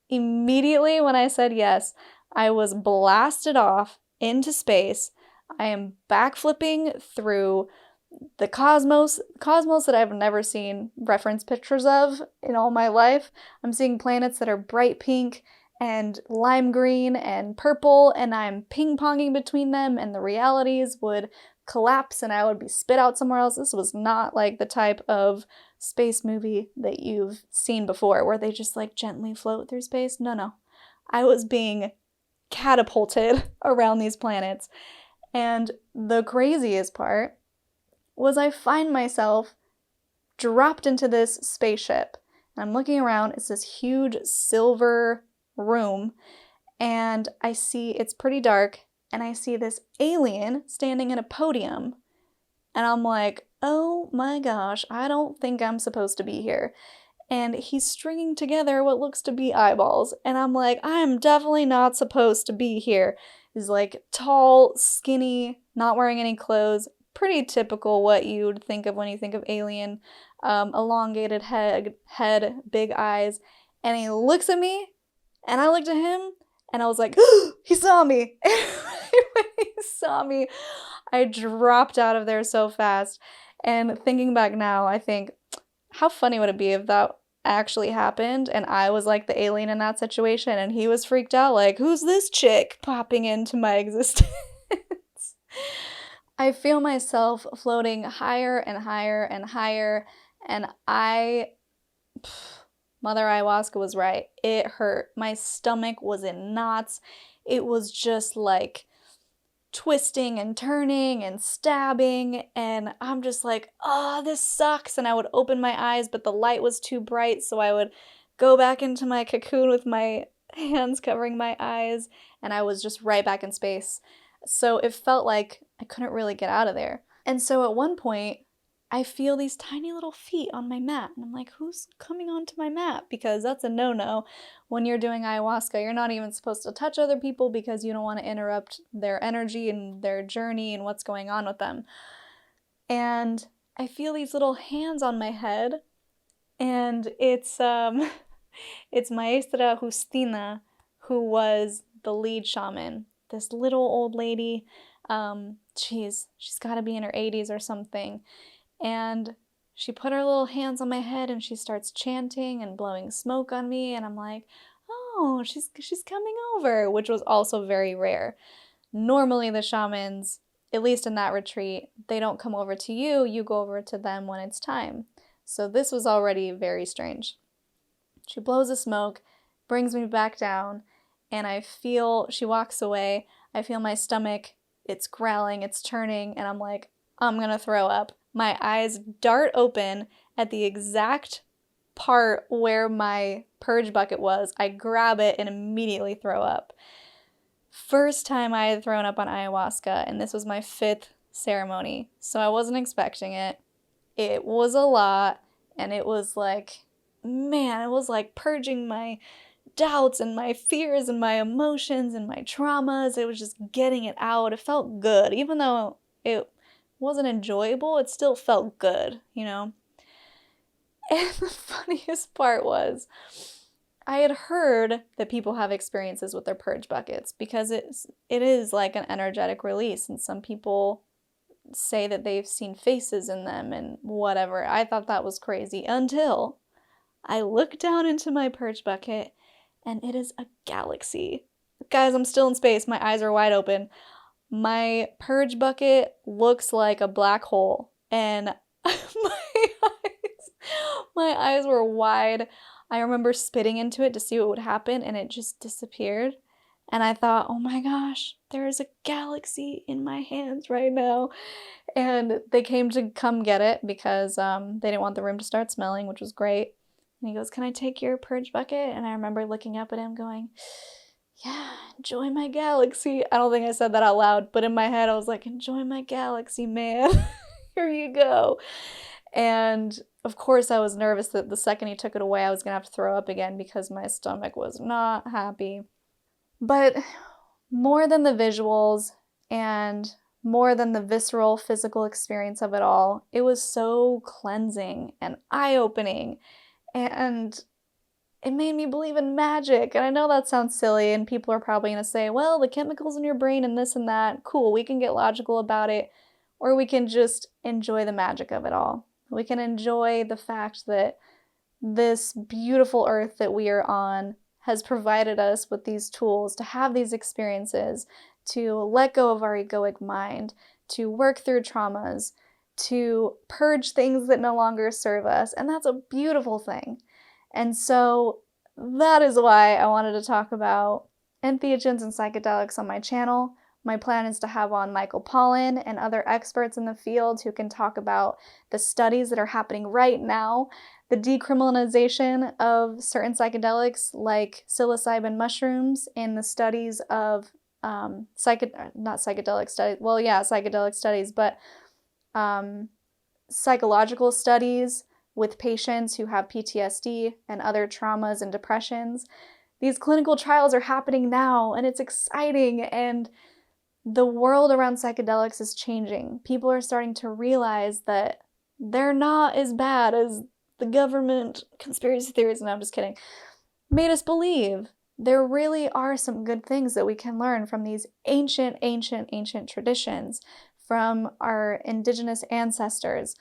Immediately when I said yes, I was blasted off into space. I am backflipping through the cosmos that I've never seen reference pictures of in all my life. I'm seeing planets that are bright pink and lime green and purple, and I'm ping-ponging between them, and the realities would collapse and I would be spit out somewhere else. This was not like the type of space movie that you've seen before where they just like gently float through space. No. I was being catapulted around these planets. And the craziest part was I find myself dropped into this spaceship. And I'm looking around, it's this huge silver room, and I see it's pretty dark, and I see this alien standing at a podium. And I'm like, oh my gosh, I don't think I'm supposed to be here. And he's stringing together what looks to be eyeballs. And I'm like, I'm definitely not supposed to be here. He's like tall, skinny, not wearing any clothes. Pretty typical what you'd think of when you think of alien. Elongated head, big eyes. And he looks at me, and I looked at him, and I was like, he saw me. When he saw me, I dropped out of there so fast. And thinking back now, I think, how funny would it be if that actually happened and I was like the alien in that situation and he was freaked out like, who's this chick popping into my existence? I feel myself floating higher and higher and higher, and Mother Ayahuasca was right. It hurt. My stomach was in knots. It was just like twisting and turning and stabbing, and I'm just like, oh, this sucks. And I would open my eyes, but the light was too bright, so I would go back into my cocoon with my hands covering my eyes, and I was just right back in space. So it felt like I couldn't really get out of there. And so at one point, I feel these tiny little feet on my mat. And I'm like, who's coming onto my mat? Because that's a no-no. When you're doing ayahuasca, you're not even supposed to touch other people because you don't want to interrupt their energy and their journey and what's going on with them. And I feel these little hands on my head. And it's Maestra Justina, who was the lead shaman. This little old lady, she's got to be in her 80s or something, and she put her little hands on my head and she starts chanting and blowing smoke on me, and I'm like, oh, she's coming over, which was also very rare. Normally the shamans, at least in that retreat, they don't come over to you, you go over to them when it's time. So this was already very strange. She blows the smoke, brings me back down, and she walks away, I feel my stomach, it's growling, it's turning, and I'm like, I'm gonna throw up. My eyes dart open at the exact part where my purge bucket was. I grab it and immediately throw up. First time I had thrown up on ayahuasca, and this was my 5th ceremony, so I wasn't expecting it. It was a lot, and it was like, man, it was like purging my doubts and my fears and my emotions and my traumas. It was just getting it out. It felt good. Even though it wasn't enjoyable, it still felt good, you know? And the funniest part was, I had heard that people have experiences with their purge buckets because it is like an energetic release, and some people say that they've seen faces in them and whatever. I thought that was crazy until I looked down into my purge bucket, and it is a galaxy. Guys, I'm still in space. My eyes are wide open. My purge bucket looks like a black hole, and my eyes were wide. I remember spitting into it to see what would happen, and it just disappeared. And I thought, oh my gosh, there is a galaxy in my hands right now. And they came to come get it because they didn't want the room to start smelling, which was great. And he goes, can I take your purge bucket? And I remember looking up at him going, yeah, enjoy my galaxy. I don't think I said that out loud, but in my head I was like, enjoy my galaxy, man. Here you go. And of course I was nervous that the second he took it away I was gonna have to throw up again because my stomach was not happy. But more than the visuals and more than the visceral physical experience of it all, it was so cleansing and eye-opening, and it made me believe in magic. And I know that sounds silly, and people are probably going to say, well, the chemicals in your brain and this and that, cool, we can get logical about it, or we can just enjoy the magic of it all. We can enjoy the fact that this beautiful earth that we are on has provided us with these tools to have these experiences, to let go of our egoic mind, to work through traumas, to purge things that no longer serve us. And that's a beautiful thing. And so that is why I wanted to talk about entheogens and psychedelics on my channel. My plan is to have on Michael Pollan and other experts in the field who can talk about the studies that are happening right now, the decriminalization of certain psychedelics like psilocybin mushrooms, and the studies of psychedelic studies, but psychological studies with patients who have PTSD and other traumas and depressions. These clinical trials are happening now, and it's exciting, and the world around psychedelics is changing. People are starting to realize that they're not as bad as the government conspiracy theories, and I'm just kidding, made us believe. There really are some good things that we can learn from these ancient traditions, from our indigenous ancestors,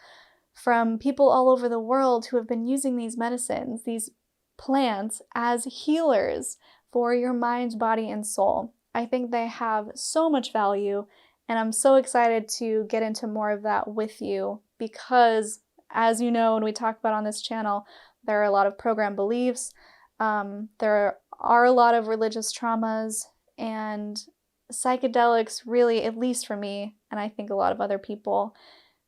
from people all over the world who have been using these medicines, these plants, as healers for your mind, body, and soul. I think they have so much value, and I'm so excited to get into more of that with you because, as you know, and we talk about on this channel, there are a lot of program beliefs, there are a lot of religious traumas, and psychedelics really, at least for me, and I think a lot of other people,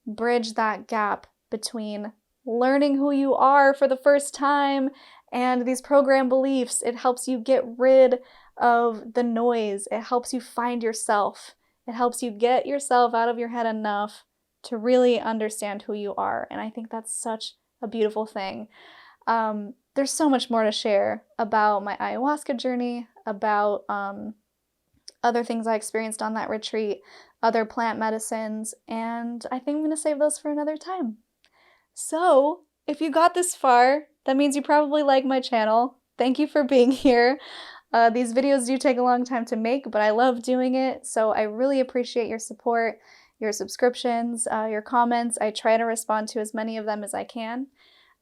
bridge that gap between learning who you are for the first time and these program beliefs. It helps you get rid of the noise. It helps you find yourself. It helps you get yourself out of your head enough to really understand who you are. And I think that's such a beautiful thing. There's so much more to share about my ayahuasca journey, about other things I experienced on that retreat, other plant medicines, and I think I'm going to save those for another time. So, if you got this far, that means you probably like my channel. Thank you for being here. These videos do take a long time to make, but I love doing it, so I really appreciate your support, your subscriptions, your comments. I try to respond to as many of them as I can.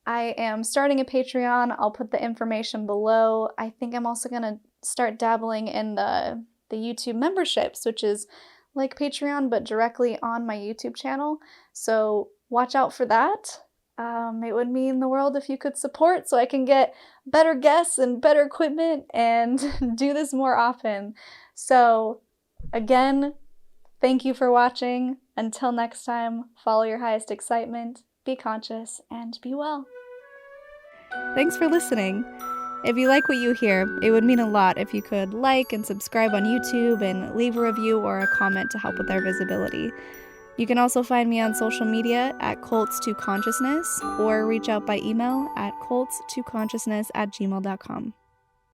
I am starting a Patreon. I'll put the information below. I think I'm also going to start dabbling in the YouTube memberships, which is like Patreon, but directly on my YouTube channel. So watch out for that. It would mean the world if you could support so I can get better guests and better equipment and do this more often. So, again, thank you for watching. Until next time, follow your highest excitement, be conscious, and be well. Thanks for listening. If you like what you hear, it would mean a lot if you could like and subscribe on YouTube and leave a review or a comment to help with our visibility. You can also find me on social media at cults2consciousness or reach out by email at cults2consciousness@gmail.com.